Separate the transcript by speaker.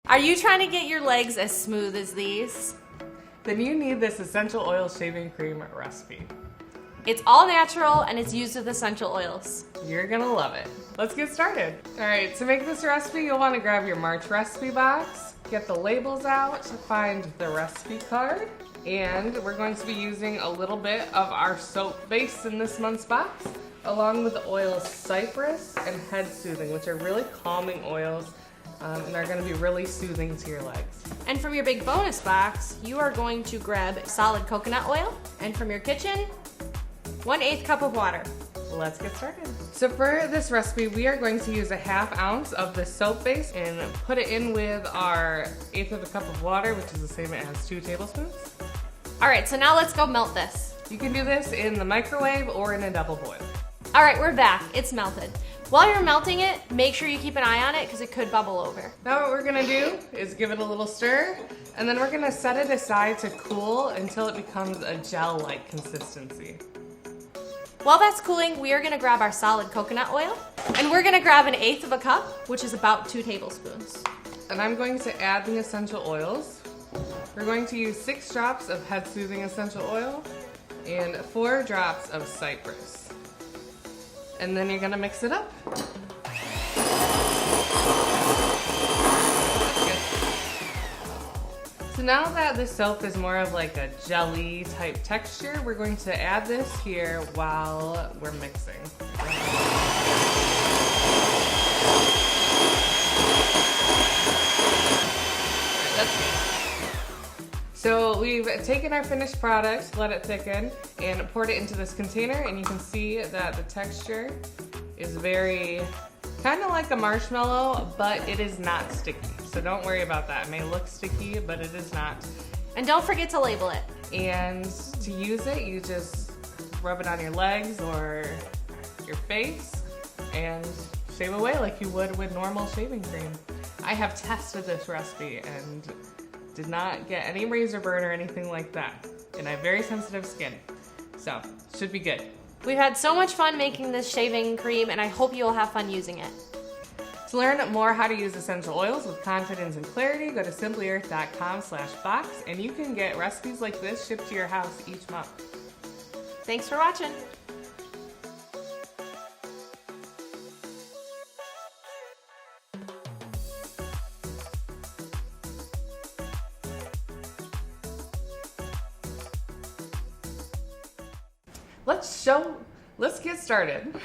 Speaker 1: Are you trying to get your legs as smooth as these?
Speaker 2: Then you need this essential oil shaving cream recipe.
Speaker 1: It's all natural and it's used with essential oils.
Speaker 2: You're gonna love it. Let's get started. All right, to make this recipe, you'll wanna grab your March recipe box, get the labels out, find the recipe card, and we're going to be using a little bit of our soap base in this month's box, along with the oils Cypress and Head Soothing, which are really calming oils and are going to be really soothing to your legs.
Speaker 1: And from your big bonus box, you are going to grab solid coconut oil, and from your kitchen, 1/8 cup of water.
Speaker 2: Let's get started. So for this recipe, we are going to use a 1/2 ounce of the soap base and put it in with our 1/8 of a cup of water, which is the same as 2 tablespoons.
Speaker 1: All right, so now let's go melt this.
Speaker 2: You can do this in the microwave or in a double boil.
Speaker 1: All right, we're back. It's melted. While you're melting it, make sure you keep an eye on it because it could bubble over.
Speaker 2: Now what we're gonna do is give it a little stir, and then we're gonna set it aside to cool until it becomes a gel-like consistency.
Speaker 1: While that's cooling, we are gonna grab our solid coconut oil, and we're gonna grab 1/8 of a cup, which is about 2 tablespoons.
Speaker 2: And I'm going to add the essential oils. We're going to use 6 drops of Head Soothing essential oil and 4 drops of Cypress. And then you're gonna mix it up. So now that the soap is more of like a jelly type texture, we're going to add this here while we're mixing. So we've taken our finished product, let it thicken, and poured it into this container, and you can see that the texture is very, kind of like a marshmallow, but it is not sticky. So don't worry about that. It may look sticky, but it is not.
Speaker 1: And don't forget to label it.
Speaker 2: And to use it, you just rub it on your legs or your face and shave away like you would with normal shaving cream. I have tested this recipe and did not get any razor burn or anything like that. And I have very sensitive skin, so should be good.
Speaker 1: We've had so much fun making this shaving cream, and I hope you will have fun using it.
Speaker 2: To learn more how to use essential oils with confidence and clarity, go to simplyearth.com/box, and you can get recipes like this shipped to your house each month.
Speaker 1: Thanks for watching.
Speaker 2: Let's get started.